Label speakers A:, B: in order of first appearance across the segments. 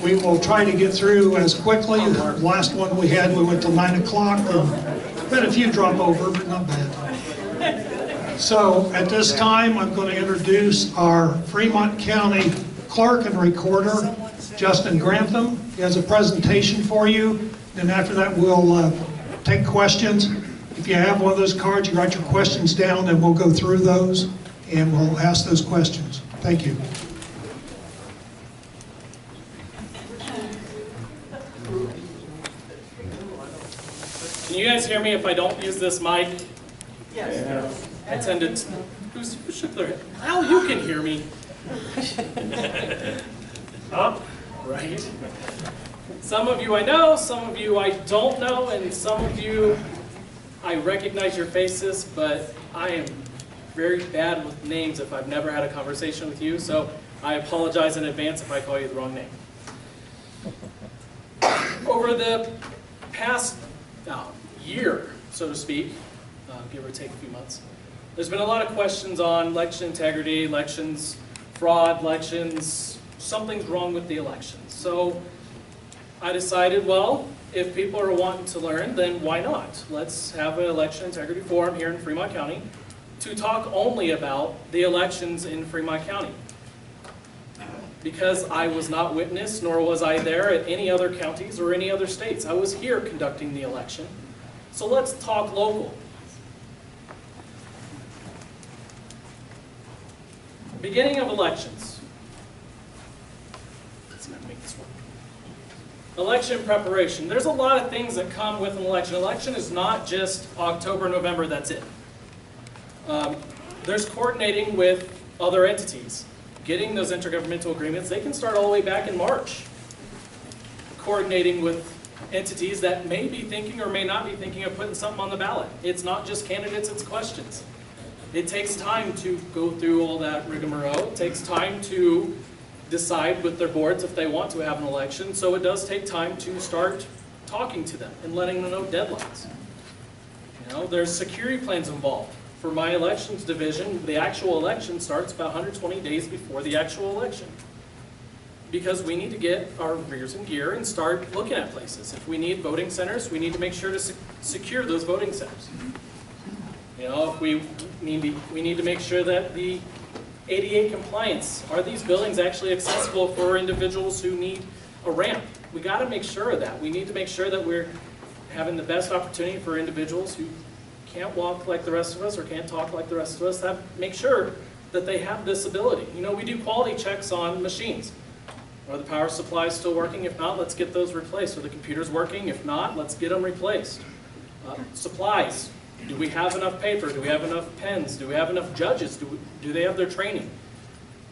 A: We will try to get through as quickly. The last one we had, we went till 9 o'clock. We had a few drop over, but not bad. So at this time, I'm going to introduce our Fremont County Clerk and Recorder, Justin Grantham. He has a presentation for you. And after that, we'll take questions. If you have one of those cards, you write your questions down, and we'll go through those, and we'll ask those questions. Thank you.
B: Can you guys hear me if I don't use this mic? Yes. I tend to... Who shook their head? Al, you can hear me. Up, right. Some of you I know, some of you I don't know, and some of you I recognize your faces, but I am very bad with names if I've never had a conversation with you, so I apologize in advance if I call you the wrong name. Over the past year, so to speak, give or take a few months, there's been a lot of questions on election integrity, elections fraud, elections, something's wrong with the elections. So I decided, well, if people are wanting to learn, then why not? Let's have an election integrity forum here in Fremont County to talk only about the elections in Fremont County. Because I was not witness, nor was I there at any other counties or any other states. I was here conducting the election. So let's talk local. Beginning of elections. Let's not make this work. Election preparation. There's a lot of things that come with an election. Election is not just October, November, that's it. There's coordinating with other entities. Getting those intergovernmental agreements, they can start all the way back in March. Coordinating with entities that may be thinking or may not be thinking of putting something on the ballot. It's not just candidates, it's questions. It takes time to go through all that rigmarole. It takes time to decide with their boards if they want to have an election. So it does take time to start talking to them and letting them know deadlines. You know, there's security plans involved. For my elections division, the actual election starts about 120 days before the actual election. Because we need to get our rears in gear and start looking at places. If we need voting centers, we need to make sure to secure those voting centers. You know, if we need to make sure that the ADA compliance, are these buildings actually accessible for individuals who need a ramp? We got to make sure of that. We need to make sure that we're having the best opportunity for individuals who can't walk like the rest of us or can't talk like the rest of us, make sure that they have this ability. You know, we do quality checks on machines. Are the power supplies still working? If not, let's get those replaced. Are the computers working? If not, let's get them replaced. Supplies. Do we have enough paper? Do we have enough pens? Do we have enough judges? Do they have their training?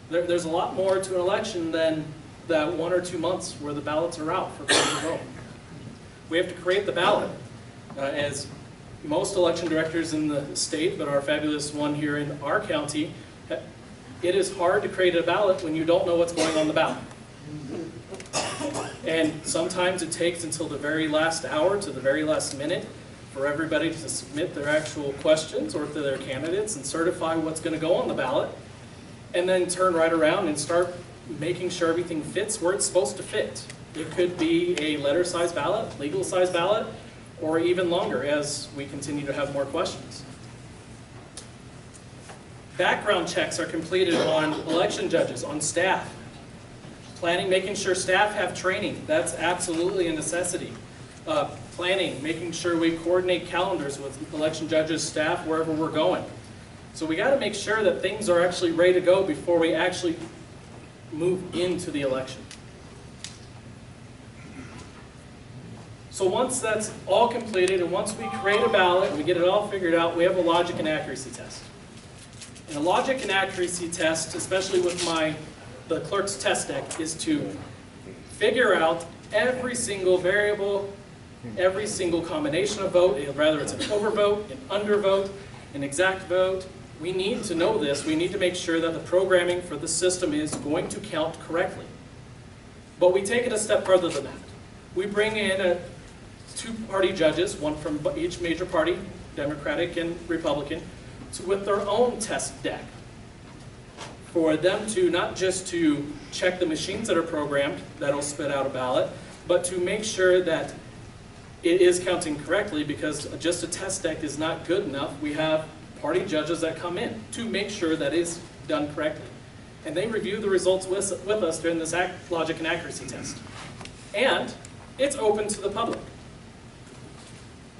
B: There's a lot more to an election than that 1 or 2 months where the ballots are out for people to vote. We have to create the ballot. As most election directors in the state, but our fabulous one here in our county, it is hard to create a ballot when you don't know what's going on the ballot. And sometimes it takes until the very last hour to the very last minute for everybody to submit their actual questions or to their candidates and certify what's going to go on the ballot, and then turn right around and start making sure everything fits where it's supposed to fit. It could be a letter-size ballot, legal-size ballot, or even longer as we continue to have more questions. Background checks are completed on election judges, on staff. Planning, making sure staff have training. That's absolutely a necessity. Planning, making sure we coordinate calendars with election judges, staff, wherever we're going. So we got to make sure that things are actually ready to go before we actually move into the election. So once that's all completed, and once we create a ballot and we get it all figured out, we have a logic and accuracy test. And a logic and accuracy test, especially with the clerk's test deck, is to figure out every single variable, every single combination of vote, whether it's an overvote, an undervote, an exact vote. We need to know this. We need to make sure that the programming for the system is going to count correctly. But we take it a step further than that. We bring in two-party judges, one from each major party, Democratic and Republican, with their own test deck. for them to not just to check the machines that are programmed that'll spit out a ballot, but to make sure that it is counting correctly, because just a test deck is not good enough. We have party judges that come in to make sure that is done correctly. And they review the results with us during this logic and accuracy test. And it's open to the public.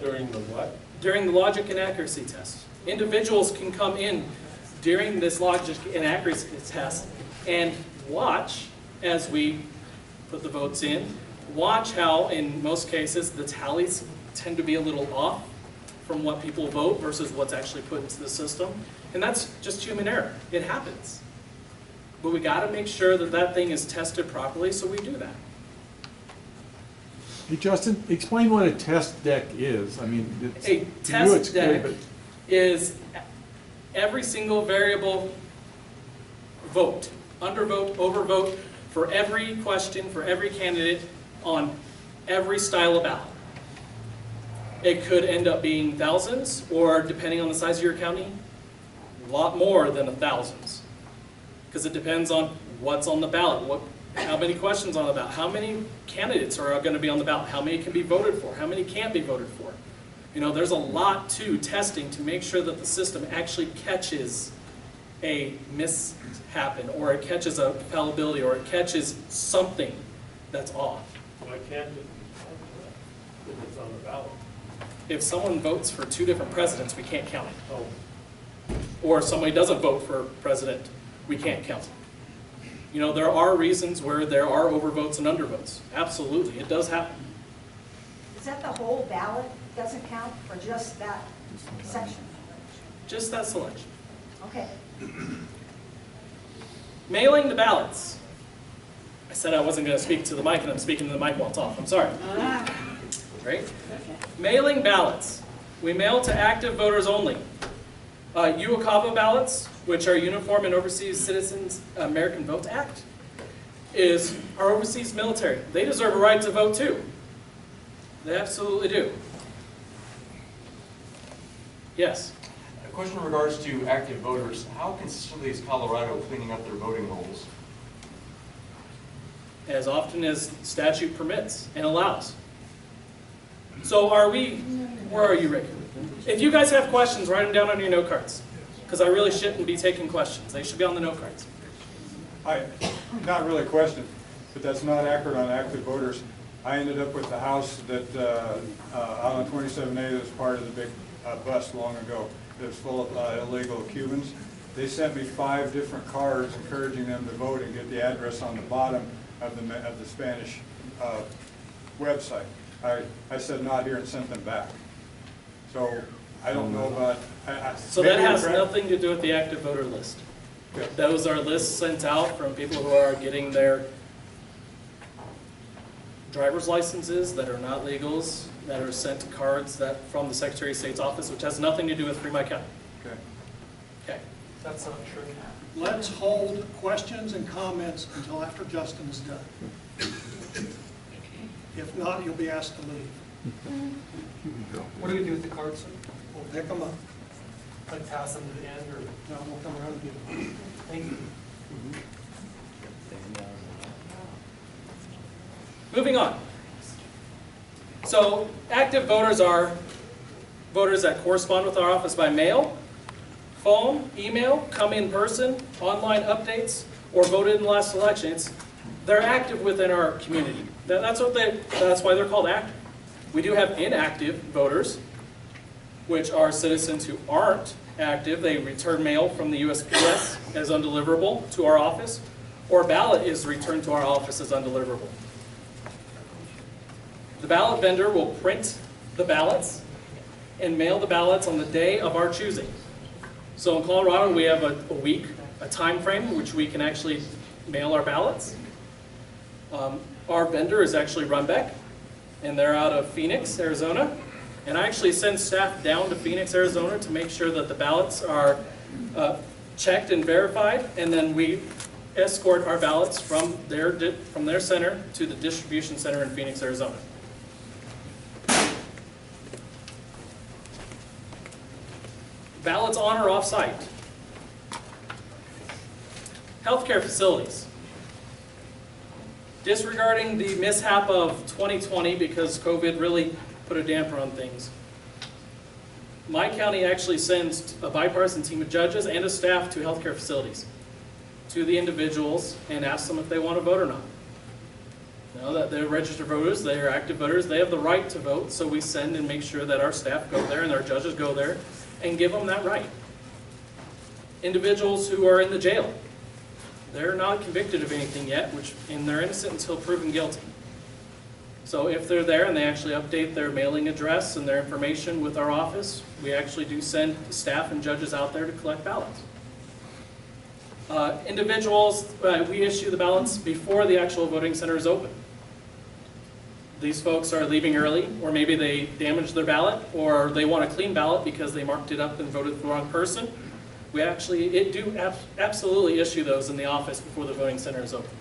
C: During the what?
B: During the logic and accuracy test. Individuals can come in during this logic and accuracy test and watch as we put the votes in, watch how, in most cases, the tallies tend to be a little off from what people vote versus what's actually put into the system. And that's just human error. It happens. But we got to make sure that that thing is tested properly, so we do that.
D: Hey, Justin, explain what a test deck is. I mean, it's,
B: A test deck is every single variable vote, undervote, overvote, for every question, for every candidate, on every style of ballot. It could end up being thousands, or depending on the size of your county, a lot more than thousands. Because it depends on what's on the ballot, how many questions on the ballot, how many candidates are going to be on the ballot, how many can be voted for, how many can't be voted for. You know, there's a lot to testing to make sure that the system actually catches a mishappen, or it catches a fallibility, or it catches something that's off.
C: Why can't it if it's on the ballot?
B: If someone votes for 2 different presidents, we can't count it.
C: Oh,
B: Or if somebody doesn't vote for president, we can't count it. You know, there are reasons where there are overvotes and undervotes. Absolutely, it does happen.
E: Is that the whole ballot doesn't count, or just that section?
B: Just that selection.
E: Okay.
B: Mailing the ballots. I said I wasn't going to speak to the mic, and I'm speaking to the mic while it's off. I'm sorry. Right? Mailing ballots. We mail to active voters only. UOCAVA ballots, which are Uniform and Overseas Citizens American Vote Act, is our overseas military. They deserve a right to vote too. They absolutely do. Yes?
F: A question in regards to active voters. How consistently is Colorado cleaning up their voting rolls?
B: As often as statute permits and allows. So are we, where are you, Rick? If you guys have questions, write them down on your note cards. Because I really shouldn't be taking questions. They should be on the note cards.
G: Not really a question, but that's not accurate on active voters. I ended up with the house that out on 27A that was part of the big bust long ago. It was full of illegal Cubans. They sent me 5 different cards encouraging them to vote and get the address on the bottom of the Spanish website. I said not here and sent them back. So I don't know about.
B: So that has nothing to do with the active voter list.
G: Yeah.
B: Those are lists sent out from people who are getting their driver's licenses that are not legals, that are sent cards that from the Secretary of State's office, which has nothing to do with Fremont County.
G: Okay.
B: Okay.
C: that's not true.
A: Let's hold questions and comments until after Justin is done. If not, you'll be asked to leave.
C: What do we do with the cards, sir?
A: We'll pick them up.
C: Like pass them to the end, or?
A: No, we'll come around and get them.
C: Thank you.
B: Moving on. So active voters are voters that correspond with our office by mail, phone, email, come in person, online updates, or voted in the last election. They're active within our community. That's why they're called active. We do have inactive voters, which are citizens who aren't active. They return mail from the USPS as undeliverable to our office, or ballot is returned to our office as undeliverable. The ballot vendor will print the ballots and mail the ballots on the day of our choosing. So in Colorado, we have a week, a time frame, which we can actually mail our ballots. Our vendor is actually Runbeck, and they're out of Phoenix, Arizona. And I actually send staff down to Phoenix, Arizona to make sure that the ballots are checked and verified, and then we escort our ballots from their center to the distribution center in Phoenix, Arizona. Ballots on or off site. Healthcare facilities. Disregarding the mishap of 2020 because COVID really put a damper on things, my county actually sends a bipartisan team of judges and a staff to healthcare facilities, to the individuals, and asks them if they want to vote or not. Know that they're registered voters, they are active voters, they have the right to vote, so we send and make sure that our staff go there and our judges go there and give them that right. Individuals who are in the jail, they're not convicted of anything yet, and they're innocent until proven guilty. So if they're there and they actually update their mailing address and their information with our office, we actually do send staff and judges out there to collect ballots. Individuals, we issue the ballots before the actual voting center is open. These folks are leaving early, or maybe they damaged their ballot, or they want a clean ballot because they marked it up and voted for the wrong person. We actually absolutely issue those in the office before the voting center is open.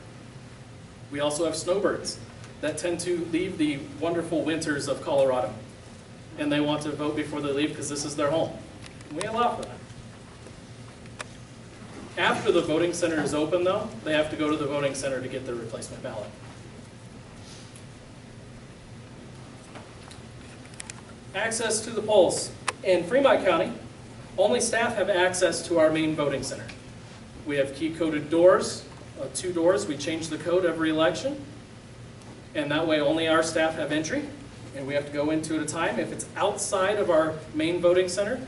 B: We also have snowbirds that tend to leave the wonderful winters of Colorado, and they want to vote before they leave because this is their home. We allow for that. After the voting center is open, though, they have to go to the voting center to get their replacement ballot. Access to the polls. In Fremont County, only staff have access to our main voting center. We have key-coded doors, 2 doors. We change the code every election, and that way only our staff have entry, and we have to go into at a time. If it's outside of our main voting center,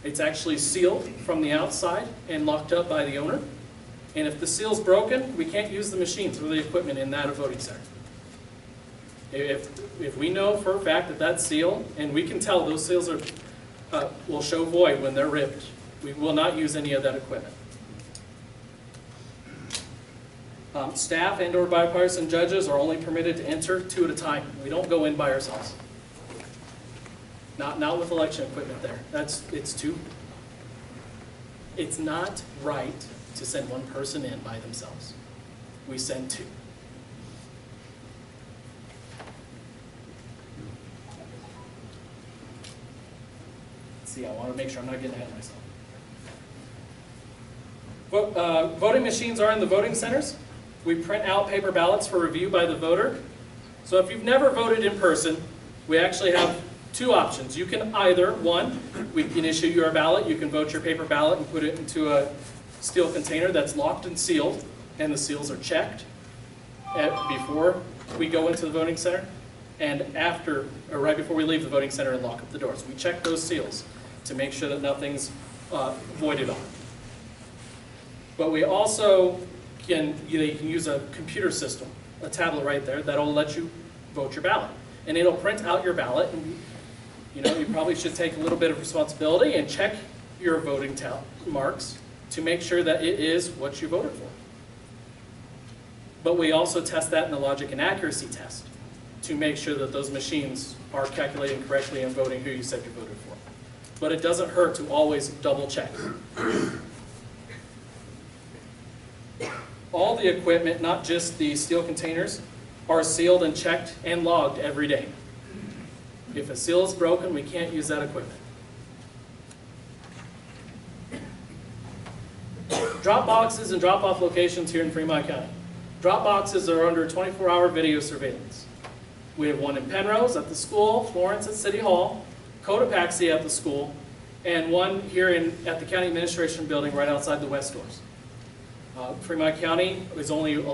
B: it's actually sealed from the outside and locked up by the owner. And if the seal's broken, we can't use the machines or the equipment in that voting center. If we know for a fact that that's sealed, and we can tell those seals will show void when they're ripped, we will not use any of that equipment. Staff and or bipartisan judges are only permitted to enter 2 at a time. We don't go in by ourselves. Not with election equipment there. It's not right to send 1 person in by themselves. We send 2. See, I want to make sure I'm not getting ahead of myself. Voting machines are in the voting centers. We print out paper ballots for review by the voter. So if you've never voted in person, we actually have 2 options. You can either, 1, we can issue you a ballot, you can vote your paper ballot and put it into a steel container that's locked and sealed, and the seals are checked before we go into the voting center, and after, or right before we leave the voting center and lock up the doors. We check those seals to make sure that nothing's voided on. But we also you can use a computer system, a tablet right there, that'll let you vote your ballot. And it'll print out your ballot, and you probably should take a little bit of responsibility and check your voting marks to make sure that it is what you voted for. But we also test that in the logic and accuracy test to make sure that those machines are calculating correctly and voting who you said you voted for. But it doesn't hurt to always double check. All the equipment, not just the steel containers, are sealed and checked and logged every day. If a seal is broken, we can't use that equipment. Drop boxes and drop-off locations here in Fremont County. Drop boxes are under 24-hour video surveillance. We have one in Penrose at the school, Florence at City Hall, Cotopaxi at the school, and one here at the County Administration Building right outside the west doors. Fremont County is only,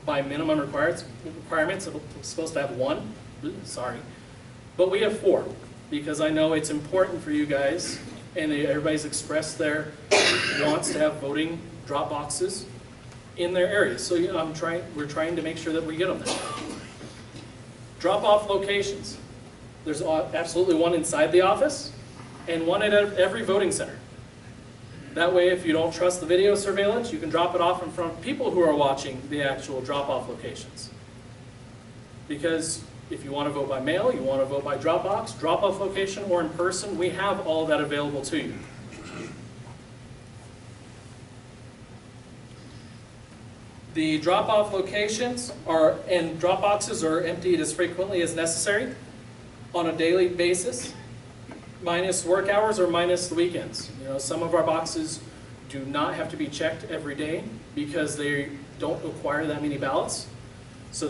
B: by minimum requirements, it's supposed to have 1, sorry. But we have 4, because I know it's important for you guys, and everybody's expressed their wants to have voting drop boxes in their areas. So we're trying to make sure that we get them there. Drop-off locations. There's absolutely one inside the office, and one at every voting center. That way, if you don't trust the video surveillance, you can drop it off in front of people who are watching the actual drop-off locations. Because if you want to vote by mail, you want to vote by drop-off location, or in person, we have all of that available to you. The drop-off locations and drop boxes are emptied as frequently as necessary on a daily basis, minus work hours or minus the weekends. Some of our boxes do not have to be checked every day because they don't require that many ballots. So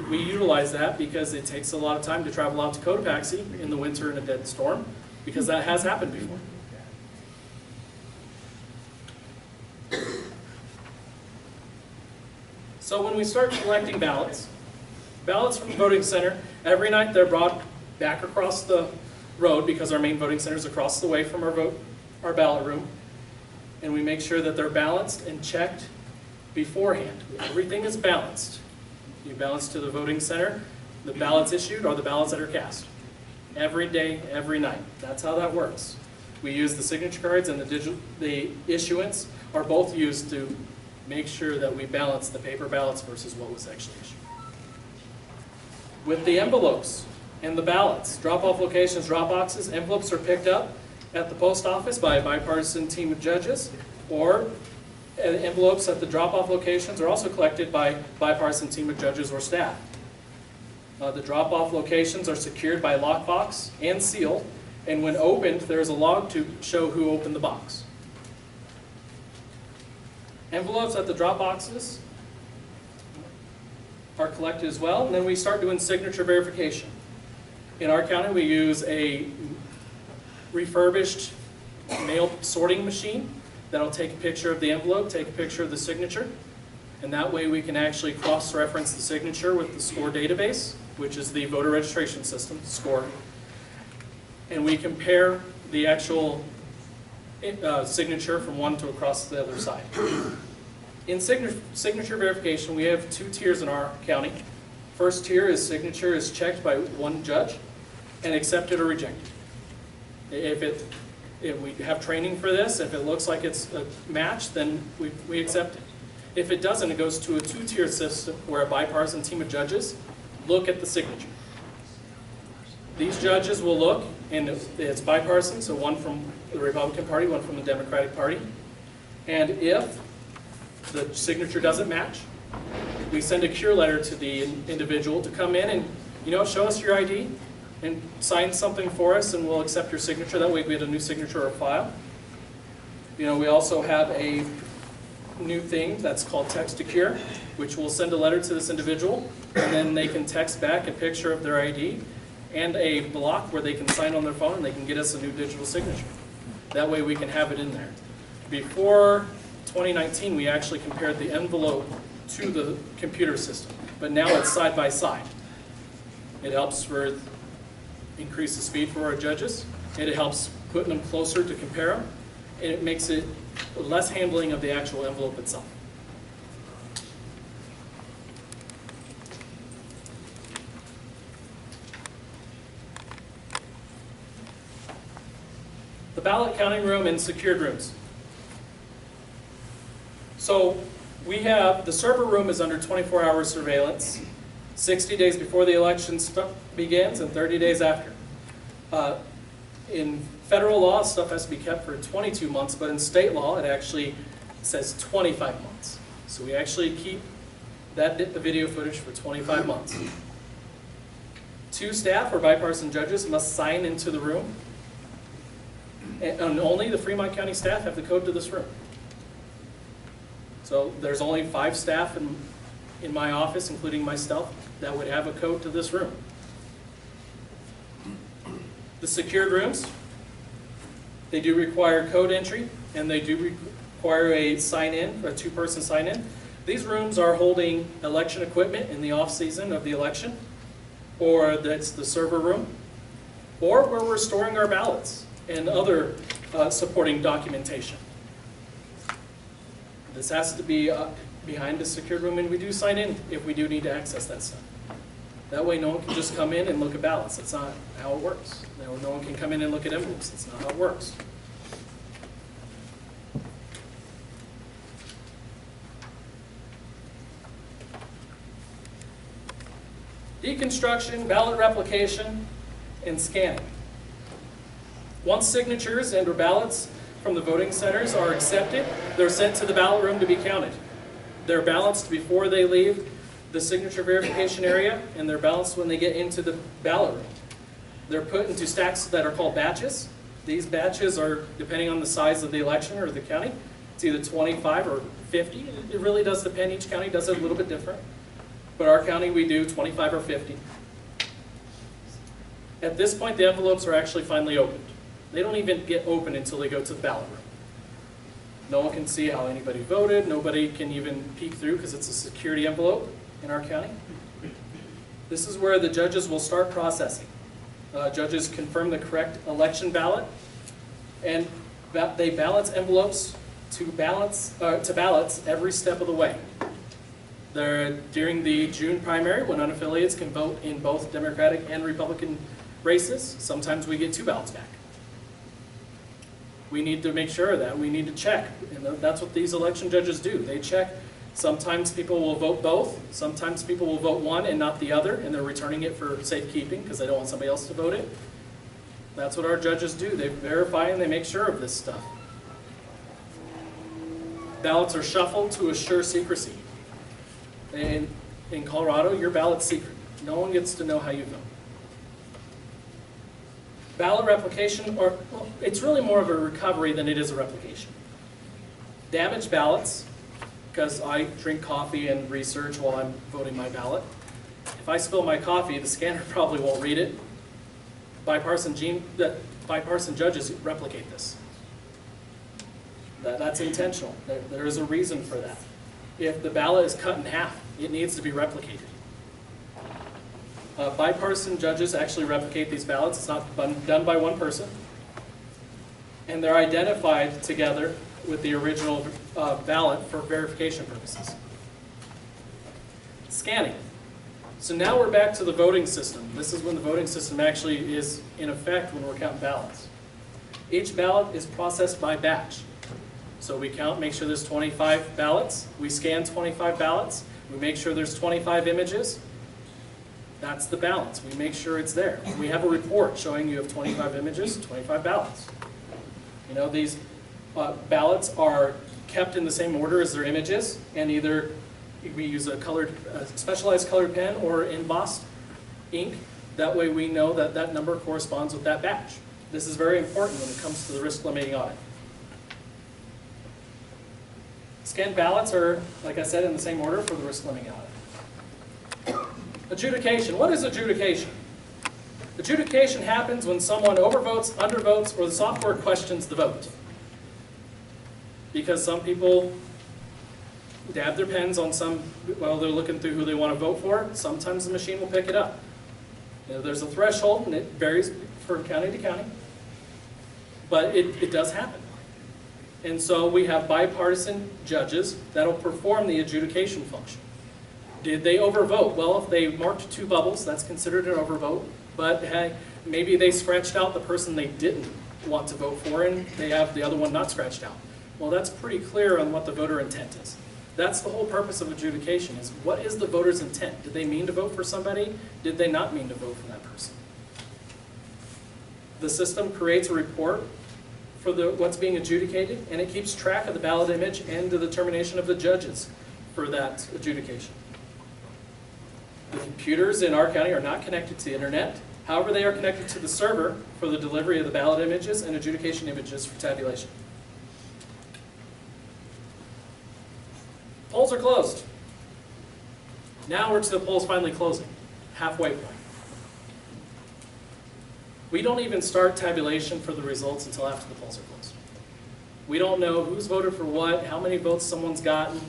B: we utilize that because it takes a lot of time to travel out to Cotopaxi in the winter in a dead storm, because that has happened before. So when we start collecting ballots from the voting center, every night they're brought back across the road because our main voting center is across the way from our ballot room. And we make sure that they're balanced and checked beforehand. Everything is balanced. You balance to the voting center, the ballots issued are the ballots that are cast. Every day, every night. That's how that works. We use the signature cards and the issuance are both used to make sure that we balance the paper ballots versus what was actually issued. With the envelopes and the ballots, drop-off locations, drop boxes, envelopes are picked up at the post office by a bipartisan team of judges, or envelopes at the drop-off locations are also collected by a bipartisan team of judges or staff. The drop-off locations are secured by lockbox and sealed, and when opened, there's a log to show who opened the box. Envelopes at the drop boxes are collected as well, and then we start doing signature verification. In our county, we use a refurbished mail sorting machine that'll take a picture of the envelope, take a picture of the signature, and that way we can actually cross-reference the signature with the SCORE database, which is the voter registration system, SCORE. And we compare the actual signature from one to across the other side. In signature verification, we have 2 tiers in our county. First tier is signature is checked by one judge and accepted or rejected. If we have training for this, if it looks like it's a match, then we accept it. If it doesn't, it goes to a 2-tier system where a bipartisan team of judges look at the signature. These judges will look, and it's bipartisan, so one from the Republican Party, one from the Democratic Party. And if the signature doesn't match, we send a cure letter to the individual to come in and, show us your ID and sign something for us, and we'll accept your signature. That way we get a new signature or file. We also have a new thing that's called text to cure, which will send a letter to this individual, and then they can text back a picture of their ID and a block where they can sign on their phone and they can get us a new digital signature. That way we can have it in there. Before 2019, we actually compared the envelope to the computer system, but now it's side by side. It helps increase the speed for our judges, and it helps putting them closer to compare them, and it makes it less handling of the actual envelope itself. The ballot counting room and secured rooms. So we have, the server room is under 24-hour surveillance, 60 days before the election begins and 30 days after. In federal law, stuff has to be kept for 22 months, but in state law, it actually says 25 months. So we actually keep the video footage for 25 months. 2 staff or bipartisan judges must sign into the room, and only the Fremont County staff have the code to this room. So there's only 5 staff in my office, including myself, that would have a code to this room. The secured rooms, they do require code entry, and they do require a sign-in, a 2-person sign-in. These rooms are holding election equipment in the off-season of the election, or that's the server room, or where we're storing our ballots and other supporting documentation. This has to be behind the secured room, and we do sign in if we do need to access that stuff. That way no one can just come in and look at ballots. That's not how it works. No one can come in and look at envelopes. That's not how it works. Deconstruction, ballot replication, and scanning. Once signatures and/or ballots from the voting centers are accepted, they're sent to the ballot room to be counted. They're balanced before they leave the signature verification area, and they're balanced when they get into the ballot room. They're put into stacks that are called batches. These batches are, depending on the size of the election or the county, It's either 25 or 50. It really does depend. Each county does it a little bit different. But our county, we do 25 or 50. At this point, the envelopes are actually finally opened. They don't even get opened until they go to the ballot room. No one can see how anybody voted. Nobody can even peek through because it's a security envelope in our county. This is where the judges will start processing. Judges confirm the correct election ballot, and they balance envelopes to ballots every step of the way. During the June primary, when unaffiliates can vote in both Democratic and Republican races, sometimes we get 2 ballots back. We need to make sure of that. We need to check, and that's what these election judges do. They check. Sometimes people will vote both. Sometimes people will vote one and not the other, and they're returning it for safekeeping because they don't want somebody else to vote it. That's what our judges do. They verify and they make sure of this stuff. Ballots are shuffled to assure secrecy. And in Colorado, your ballot's secret. No one gets to know how you vote. Ballot replication, it's really more of a recovery than it is a replication. Damaged ballots, because I drink coffee and research while I'm voting my ballot. If I spill my coffee, the scanner probably won't read it. Bipartisan judges replicate this. That's intentional. There is a reason for that. If the ballot is cut in half, it needs to be replicated. Bipartisan judges actually replicate these ballots. It's not done by one person. And they're identified together with the original ballot for verification purposes. Scanning. So now we're back to the voting system. This is when the voting system actually is in effect when we're counting ballots. Each ballot is processed by batch. So we count, make sure there's 25 ballots. We scan 25 ballots. We make sure there's 25 images. That's the balance. We make sure it's there. We have a report showing you have 25 images, 25 ballots. You know, these ballots are kept in the same order as their images, and either we use a specialized colored pen or embossed ink. That way we know that that number corresponds with that batch. This is very important when it comes to the risk limiting audit. Scanned ballots are, like I said, in the same order for the risk limiting audit. Adjudication. What is adjudication? Adjudication happens when someone overvotes, undervotes, or the software questions the vote. Because some people dab their pens on while they're looking through who they want to vote for. Sometimes the machine will pick it up. You know, there's a threshold, and it varies from county to county. But it does happen. And so we have bipartisan judges that will perform the adjudication function. Did they overvote? Well, if they marked 2 bubbles, that's considered an overvote. But hey, maybe they scratched out the person they didn't want to vote for, and they have the other one not scratched out. Well, that's pretty clear on what the voter intent is. That's the whole purpose of adjudication, is what is the voter's intent? Did they mean to vote for somebody? Did they not mean to vote for that person? The system creates a report for what's being adjudicated, and it keeps track of the ballot image and the determination of the judges for that adjudication. The computers in our county are not connected to the internet. However, they are connected to the server for the delivery of the ballot images and adjudication images for tabulation. Polls are closed. Now we're to the polls finally closing, halfway point. We don't even start tabulation for the results until after the polls are closed. We don't know who's voted for what, how many votes someone's gotten.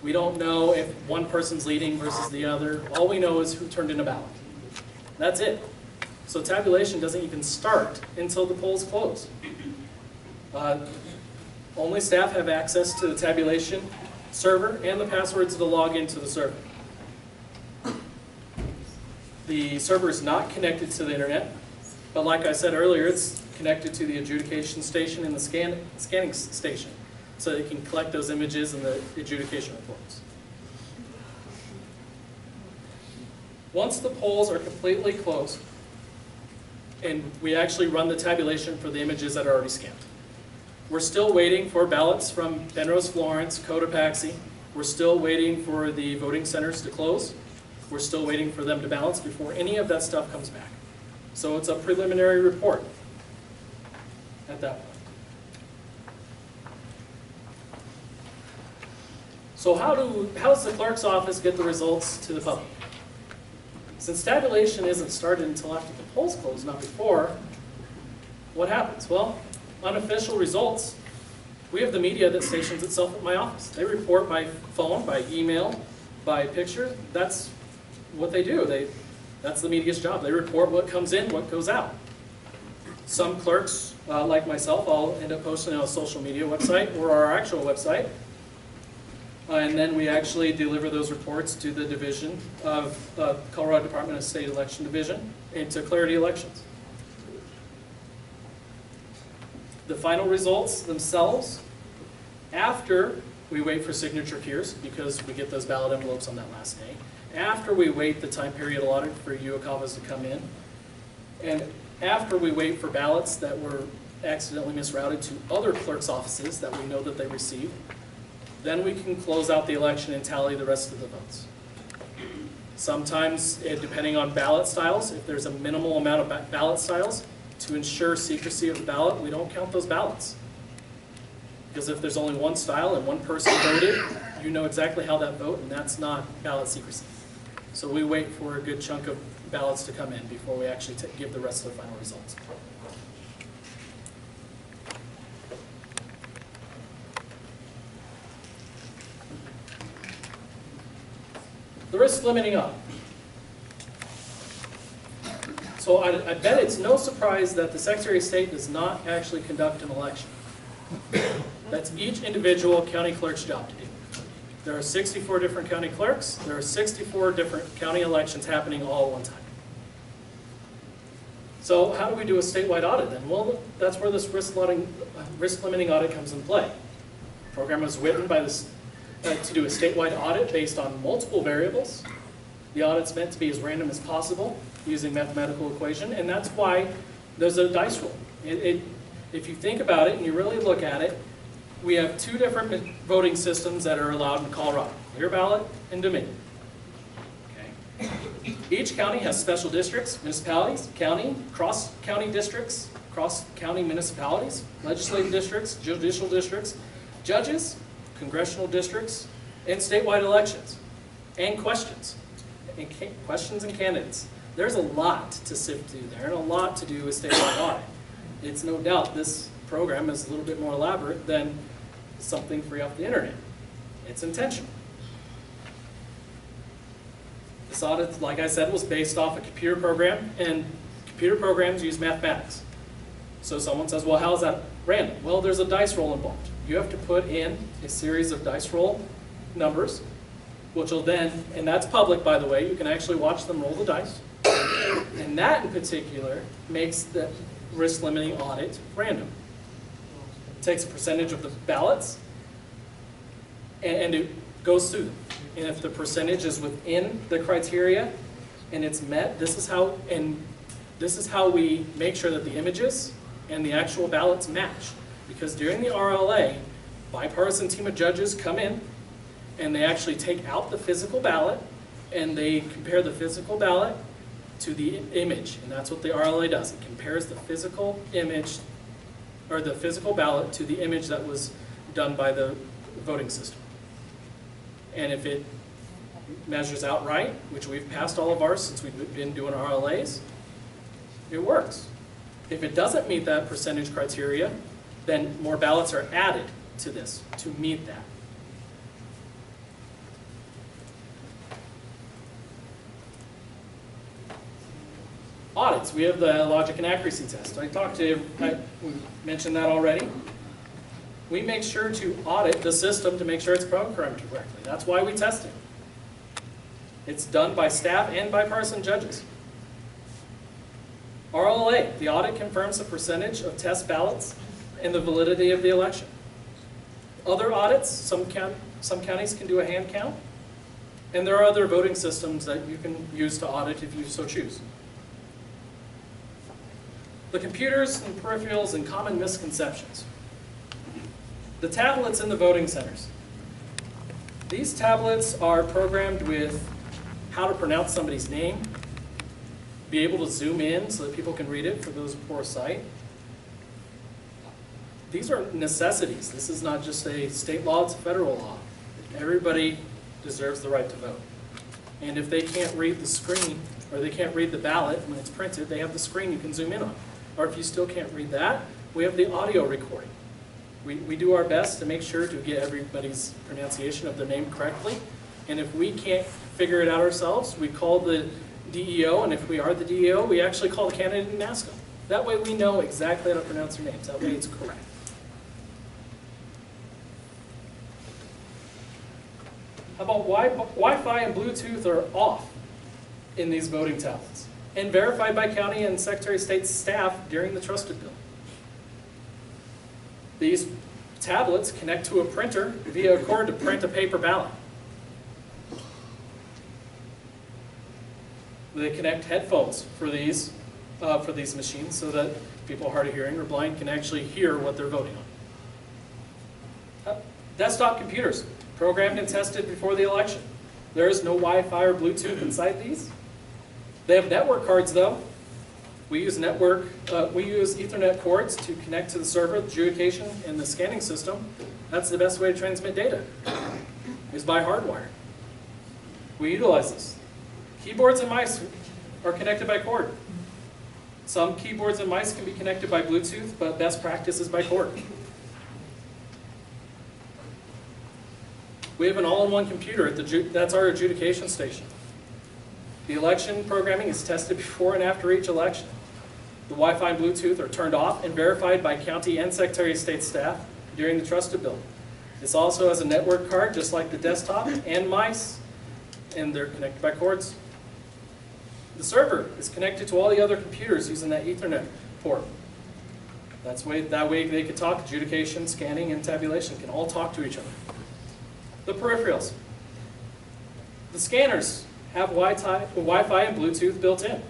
B: We don't know if one person's leading versus the other. All we know is who turned in a ballot. That's it. So tabulation doesn't even start until the polls close. Only staff have access to the tabulation server and the passwords to log into the server. The server is not connected to the internet, but like I said earlier, it's connected to the adjudication station and the scanning station, so they can collect those images and the adjudication reports. Once the polls are completely closed, and we actually run the tabulation for the images that are already scanned, we're still waiting for ballots from Penrose, Florence, Cotopaxi. We're still waiting for the voting centers to close. We're still waiting for them to balance before any of that stuff comes back. So it's a preliminary report at that point. So how does the clerk's office get the results to the public? Since tabulation isn't started until after the polls close, not before, what happens? Well, unofficial results, we have the media that stations itself at my office. They report by phone, by email, by picture. That's what they do. That's the media's job. They report what comes in, what goes out. Some clerks, like myself, I'll end up posting on a social media website or our actual website. And then we actually deliver those reports to the division of Colorado Department of State Election Division and to Clarity Elections. The final results themselves, after we wait for signature queues, because we get those ballot envelopes on that last day, after we wait the time period allotted for UOCAVAs to come in, and after we wait for ballots that were accidentally misrouted to other clerks' offices that we know that they received, then we can close out the election and tally the rest of the votes. Sometimes, depending on ballot styles, if there's a minimal amount of ballot styles, to ensure secrecy of the ballot, we don't count those ballots. Because if there's only one style and one person voted, you know exactly how that vote, and that's not ballot secrecy. So we wait for a good chunk of ballots to come in before we actually give the rest of the final results. The risk limiting up. So I bet it's no surprise that the Secretary of State does not actually conduct an election. That's each individual county clerk's job to do. There are 64 different county clerks. There are 64 different county elections happening all at one time. So how do we do a statewide audit then? Well, that's where this risk limiting audit comes into play. The program was written by this to do a statewide audit based on multiple variables. The audit's meant to be as random as possible using mathematical equation, and that's why there's a dice roll. If you think about it and you really look at it, we have two different voting systems that are allowed in Colorado, clear ballot and Dominion. Okay. Each county has special districts, municipalities, county, cross-county districts, cross-county municipalities, legislative districts, judicial districts, judges, congressional districts, and statewide elections, and questions and candidates. There's a lot to sift through there and a lot to do with statewide audit. It's no doubt this program is a little bit more elaborate than something free off the internet. It's intentional. This audit, like I said, was based off a computer program, and computer programs use mathematics. So someone says, well, how is that random? Well, there's a dice roll involved. You have to put in a series of dice roll numbers, which will then, and that's public, by the way, you can actually watch them roll the dice. And that in particular makes the risk limiting audit random. It takes a percentage of the ballots and it goes through them. And if the percentage is within the criteria and it's met, this is how we make sure that the images and the actual ballots match. Because during the RLA, bipartisan team of judges come in and they actually take out the physical ballot and they compare the physical ballot to the image, and that's what the RLA does. It compares the physical image, or the physical ballot, to the image that was done by the voting system. And if it measures out right, which we've passed all of ours since we've been doing RLAs, it works. If it doesn't meet that percentage criteria, then more ballots are added to this to meet that. Audits, we have the logic and accuracy test. We mentioned that already. We make sure to audit the system to make sure it's programmed correctly. That's why we test it. It's done by staff and bipartisan judges. RLA, the audit confirms the percentage of test ballots and the validity of the election. Other audits, some counties can do a hand count, and there are other voting systems that you can use to audit if you so choose. The computers and peripherals and common misconceptions. The tablets in the voting centers. These tablets are programmed with how to pronounce somebody's name, be able to zoom in so that people can read it for those with poor sight. These are necessities. This is not just a state law, it's a federal law. Everybody deserves the right to vote. And if they can't read the screen, or they can't read the ballot when it's printed, they have the screen you can zoom in on. Or if you still can't read that, we have the audio recording. We do our best to make sure to get everybody's pronunciation of their name correctly. And if we can't figure it out ourselves, we call the DEO, and if we are the DEO, we actually call the candidate and ask them. That way we know exactly how to pronounce their names. That way it's correct. How about Wi-Fi and Bluetooth are off in these voting tablets and verified by county and Secretary of State staff during the trusted bill. These tablets connect to a printer via a cord to print a paper ballot. They connect headphones for these machines so that people hard of hearing or blind can actually hear what they're voting on. Desktop computers, programmed and tested before the election. There is no Wi-Fi or Bluetooth inside these. They have network cards though. We use Ethernet cords to connect to the server, the adjudication, and the scanning system. That's the best way to transmit data, is by hardwire. We utilize this. Keyboards and mice are connected by cord. Some keyboards and mice can be connected by Bluetooth, but best practice is by cord. We have an all-in-one computer that's our adjudication station. The election programming is tested before and after each election. The Wi-Fi and Bluetooth are turned off and verified by county and Secretary of State staff during the trusted bill. This also has a network card, just like the desktop, and mice, and they're connected by cords. The server is connected to all the other computers using that Ethernet port. That way they can talk. Adjudication, scanning, and tabulation can all talk to each other. The peripherals. The scanners have Wi-Fi and Bluetooth built in.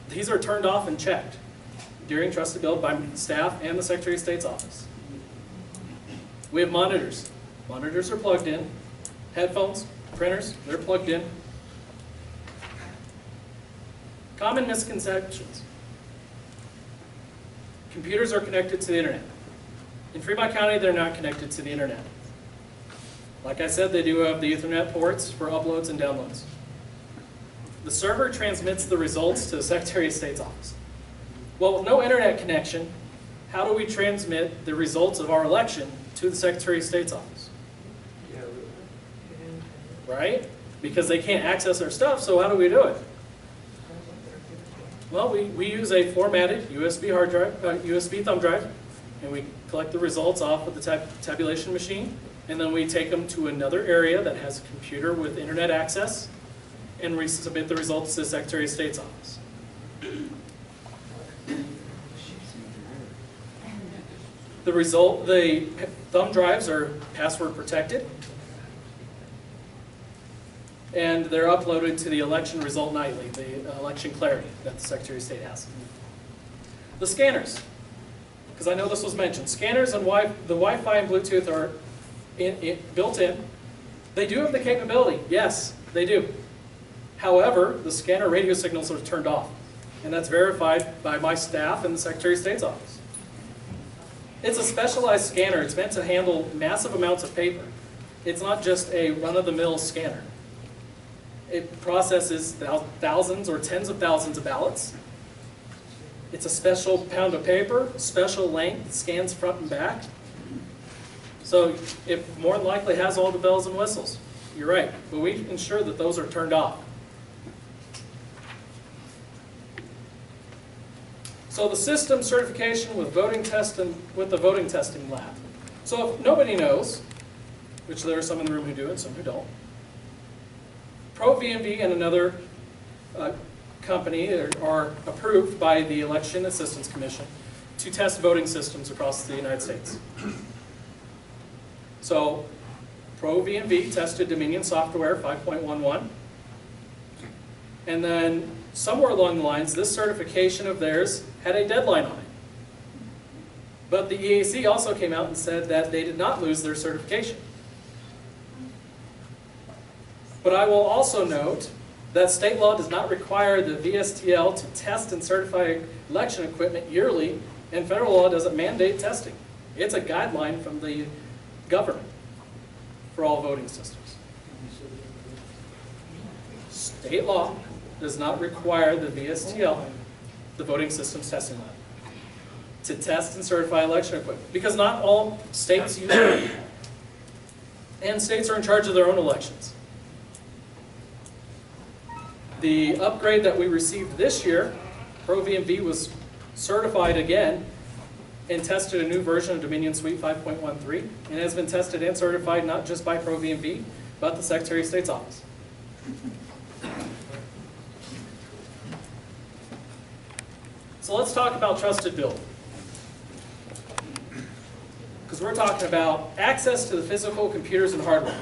B: These are turned off and checked during trusted bill by staff and the Secretary of State's office. We have monitors. Monitors are plugged in. Headphones, printers, they're plugged in. Common misconceptions. Computers are connected to the internet. In Fremont County, they're not connected to the internet. Like I said, they do have the Ethernet ports for uploads and downloads. The server transmits the results to the Secretary of State's office. Well, with no internet connection, how do we transmit the results of our election to the Secretary of State's office? Right? Because they can't access our stuff, so how do we do it? Well, we use a formatted USB hard drive, USB thumb drive, and we collect the results off of the tabulation machine, and then we take them to another area that has a computer with internet access, and we submit the results to the Secretary of State's office. The thumb drives are password protected, and they're uploaded to the election result nightly, the election clarity that the Secretary of State has. The scanners, because I know this was mentioned, scanners and the Wi-Fi and Bluetooth are built in. They do have the capability, yes, they do. However, the scanner radio signals are turned off, and that's verified by my staff and the Secretary of State's office. It's a specialized scanner. It's meant to handle massive amounts of paper. It's not just a run-of-the-mill scanner. It processes thousands or tens of thousands of ballots. It's a special pound of paper, special length, scans front and back. So it more than likely has all the bells and whistles. You're right, but we ensure that those are turned off. So the system certification with voting test and with the voting testing lab. So if nobody knows, which there are some in the room who do and some who don't, ProVMV and another company are approved by the Election Assistance Commission to test voting systems across the United States. So ProVMV tested Dominion Software 5.11, and then somewhere along the lines, this certification of theirs had a deadline on it. But the EAC also came out and said that they did not lose their certification. But I will also note that state law does not require the VSTL to test and certify election equipment yearly, and federal law doesn't mandate testing. It's a guideline from the government for all voting systems. State law does not require the VSTL, the voting systems testing lab, to test and certify election equipment, because not all states use it. And states are in charge of their own elections. The upgrade that we received this year, Pro VMV was certified again and tested a new version of Dominion Suite 5.13, and has been tested and certified not just by Pro VMV, but the Secretary of State's office. So let's talk about trusted building. Because we're talking about access to the physical computers and hardware.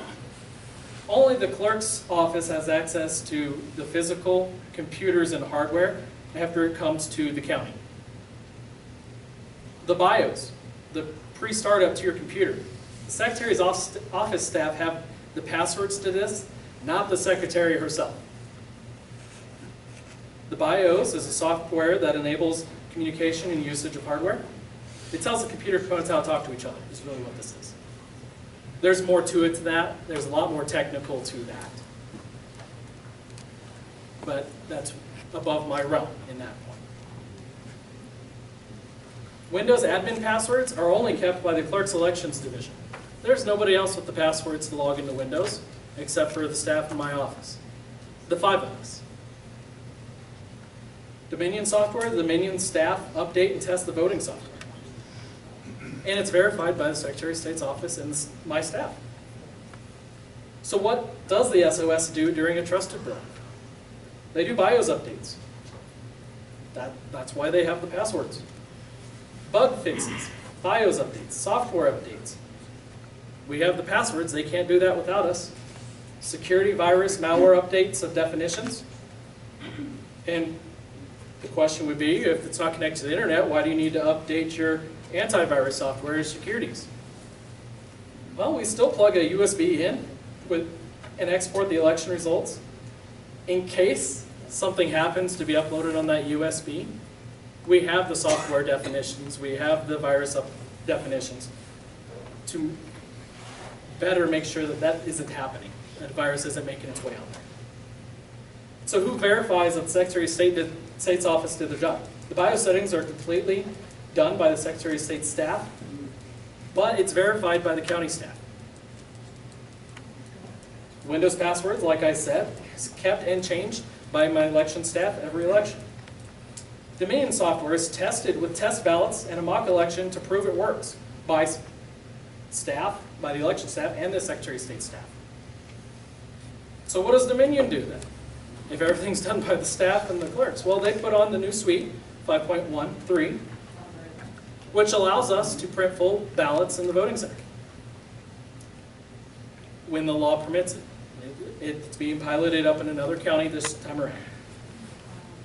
B: Only the clerk's office has access to the physical computers and hardware after it comes to the county. The BIOS, the pre-startup to your computer. The Secretary's office staff have the passwords to this, not the Secretary herself. The BIOS is a software that enables communication and usage of hardware. It tells the computer components how to talk to each other, is really what this is. There's more to it to that. There's a lot more technical to that. But that's above my realm in that point. Windows admin passwords are only kept by the Clerk's Elections Division. There's nobody else with the passwords to log into Windows, except for the staff in my office. The 5 of us. Dominion software, the Dominion staff update and test the voting software. And it's verified by the Secretary of State's office and my staff. So what does the SOS do during a trusted build? They do BIOS updates. That's why they have the passwords. Bug fixes, BIOS updates, software updates. We have the passwords, they can't do that without us. Security, virus, malware updates of definitions. And the question would be, if it's not connected to the internet, why do you need to update your antivirus software or securities? Well, we still plug a USB in and export the election results. In case something happens to be uploaded on that USB, we have the software definitions, we have the virus definitions to better make sure that that isn't happening, that the virus isn't making its way out there. So who verifies that the Secretary of State's office did their job? The BIOS settings are completely done by the Secretary of State's staff, but it's verified by the county staff. Windows passwords, like I said, is kept and changed by my election staff every election. Dominion software is tested with test ballots and a mock election to prove it works by staff, by the election staff, and the Secretary of State staff. So what does Dominion do then? If everything's done by the staff and the clerks? Well, they put on the new suite, 5.13, which allows us to print full ballots in the voting center when the law permits it. It's being piloted up in another county this time around.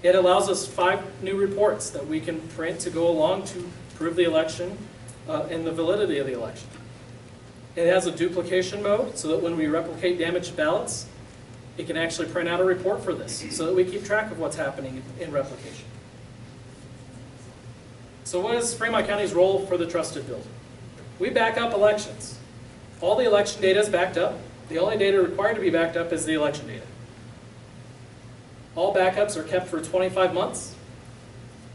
B: It allows us 5 new reports that we can print to go along to prove the election and the validity of the election. It has a duplication mode so that when we replicate damaged ballots, it can actually print out a report for this so that we keep track of what's happening in replication. So what is Fremont County's role for the trusted build? We back up elections. All the election data is backed up. The only data required to be backed up is the election data. All backups are kept for 25 months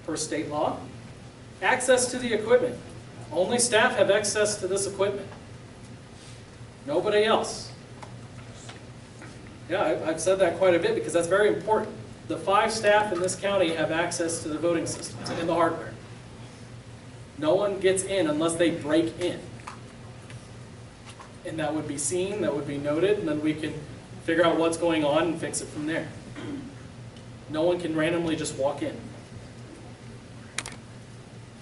B: per state law. Access to the equipment. Only staff have access to this equipment. Nobody else. Yeah, I've said that quite a bit because that's very important. The 5 staff in this county have access to the voting systems and the hardware. No one gets in unless they break in. And that would be seen, that would be noted, and then we can figure out what's going on and fix it from there. No one can randomly just walk in.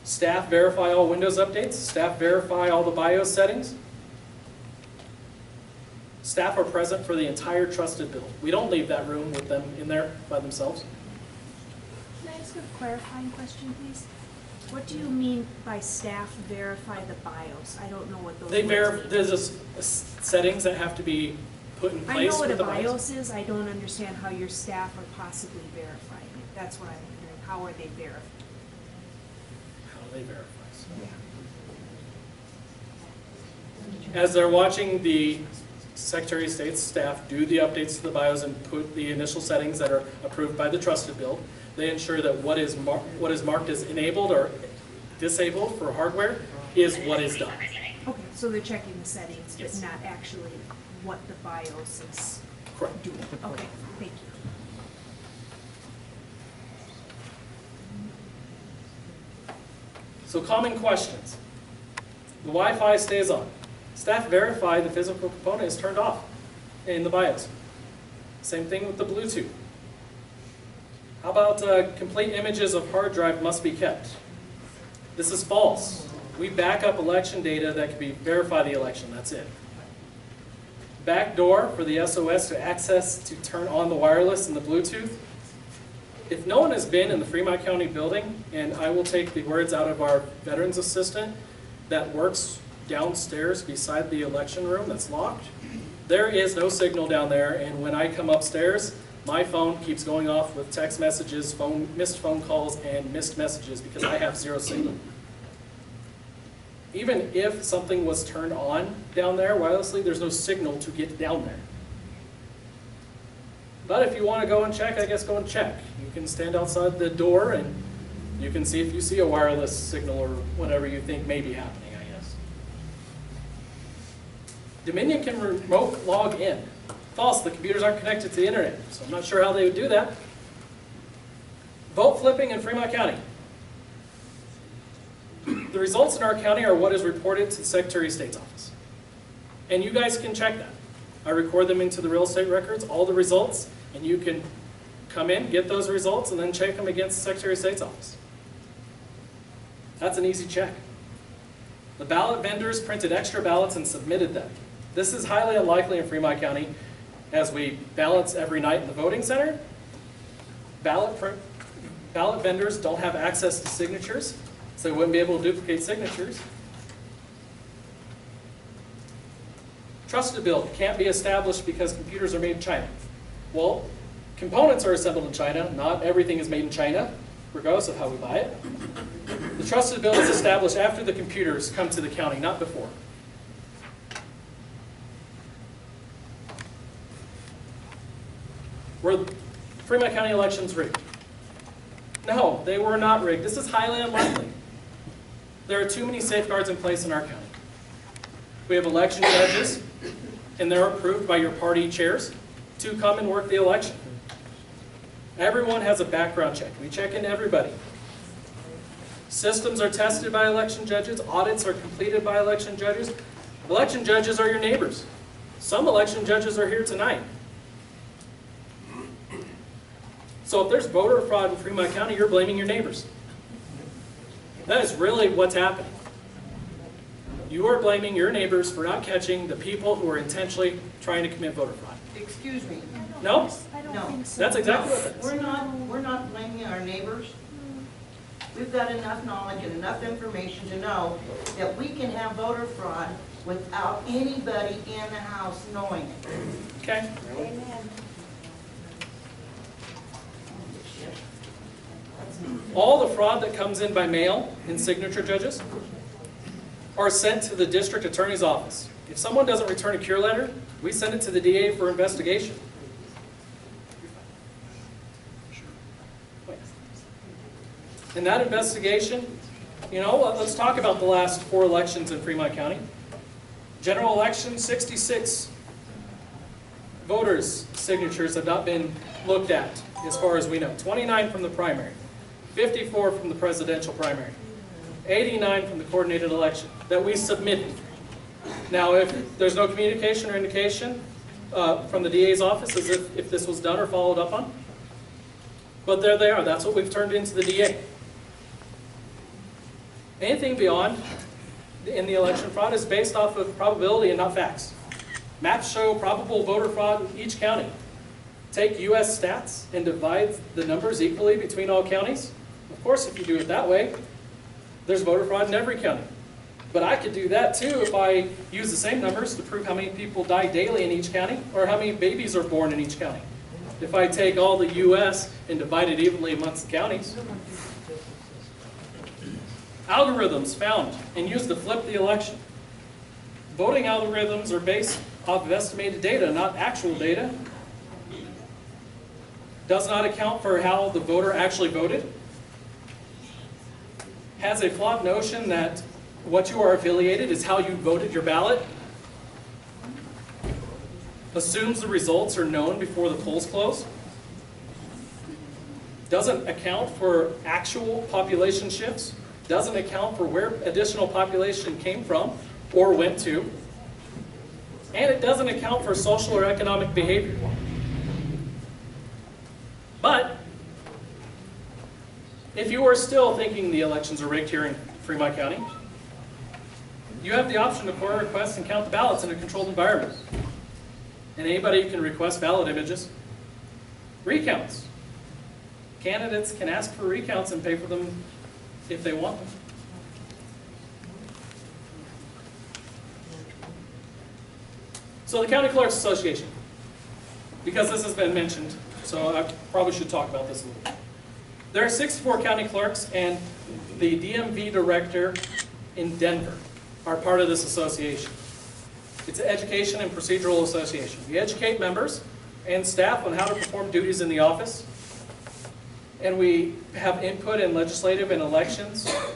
B: Staff verify all Windows updates. Staff verify all the BIOS settings. Staff are present for the entire trusted build. We don't leave that room with them in there by themselves.
H: Can I ask a clarifying question, please? What do you mean by staff verify the BIOS? I don't know what those words mean.
B: There's settings that have to be put in
H: I
B: place
H: know what a
B: with the
H: BIOS is. I don't understand how your staff are possibly verifying it. That's what I'm wondering. How are they verifying?
B: How they verify. So. As they're watching the Secretary of State's staff do the updates to the BIOS and put the initial settings that are approved by the trusted build. They ensure that what is marked as enabled or disabled for hardware is what is done.
H: Okay, so they're checking the settings, but
B: Yes.
H: not actually what the BIOS is
B: Correct.
H: doing. Okay, thank you.
B: So common questions. The Wi-Fi stays on. Staff verify the physical component is turned off in the BIOS. Same thing with the Bluetooth. How about complete images of hard drive must be kept? This is false. We back up election data that can verify the election, that's it. Backdoor for the SOS to access to turn on the wireless and the Bluetooth. If no one has been in the Fremont County building, and I will take the words out of our veterans assistant that works downstairs beside the election room that's locked, there is no signal down there, and when I come upstairs, my phone keeps going off with text messages, missed phone calls, and missed messages because I have zero signal. Even if something was turned on down there wirelessly, there's no signal to get down there. But if you want to go and check, I guess go and check. You can stand outside the door and you can see if you see a wireless signal or whatever you think may be happening, I guess. Dominion can remote log in. False, the computers aren't connected to the internet, so I'm not sure how they would do that. Vote flipping in Fremont County. The results in our county are what is reported to the Secretary of State's office. And you guys can check that. I record them into the real estate records, all the results, and you can come in, get those results, and then check them against the Secretary of State's office. That's an easy check. The ballot vendors printed extra ballots and submitted them. This is highly unlikely in Fremont County, as we balance every night in the voting center. Ballot vendors don't have access to signatures, so they wouldn't be able to duplicate signatures. Trusted build can't be established because computers are made in China. Well, components are assembled in China. Not everything is made in China, regardless of how we buy it. The trusted build is established after the computers come to the county, not before. Were Fremont County elections rigged? No, they were not rigged. This is highly unlikely. There are too many safeguards in place in our county. We have election judges, and they're approved by your party chairs to come and work the election. Everyone has a background check. We check in everybody. Systems are tested by election judges. Audits are completed by election judges. Election judges are your neighbors. Some election judges are here tonight. So if there's voter fraud in Fremont County, you're blaming your neighbors. That is really what's happening. You are blaming your neighbors for not catching the people who are intentionally trying to commit voter fraud.
I: Excuse me.
B: No?
H: I don't
I: No.
H: think so.
B: That's exactly what it is.
I: We're not blaming our neighbors. We've got enough knowledge and enough information to know that we can have voter fraud without anybody in the house knowing it.
B: Okay.
E: Amen.
B: All the fraud that comes in by mail in signature judges are sent to the district attorney's office. If someone doesn't return a cure letter, we send it to the DA for investigation. In that investigation, let's talk about the last 4 elections in Fremont County. General election, 66 voters' signatures have not been looked at, as far as we know. 29 from the primary, 54 from the presidential primary, 89 from the coordinated election that we submitted. Now, if there's no communication or indication from the DA's office as if this was done or followed up on, but there they are. That's what we've turned into the DA. Anything beyond in the election fraud is based off of probability and not facts. Maps show probable voter fraud in each county. Take US stats and divide the numbers equally between all counties. Of course, if you do it that way, there's voter fraud in every county. But I could do that too if I use the same numbers to prove how many people die daily in each county or how many babies are born in each county. If I take all the US and divide it evenly amongst the counties. Algorithms found and used to flip the election. Voting algorithms are based of estimated data, not actual data. Does not account for how the voter actually voted. Has a flawed notion that what you are affiliated is how you voted your ballot. Assumes the results are known before the polls close. Doesn't account for actual population shifts. Doesn't account for where additional population came from or went to. And it doesn't account for social or economic behavior. But if you are still thinking the elections are rigged here in Fremont County, you have the option to pour requests and count the ballots in a controlled environment. And anybody can request ballot images. Recounts. Candidates can ask for recounts and pay for them if they want them. So the County Clerks Association, because this has been mentioned, so I probably should talk about this a little bit. There are 64 county clerks, and the DMV director in Denver are part of this association. It's an education and procedural association. We educate members and staff on how to perform duties in the office, and we have input in legislative and elections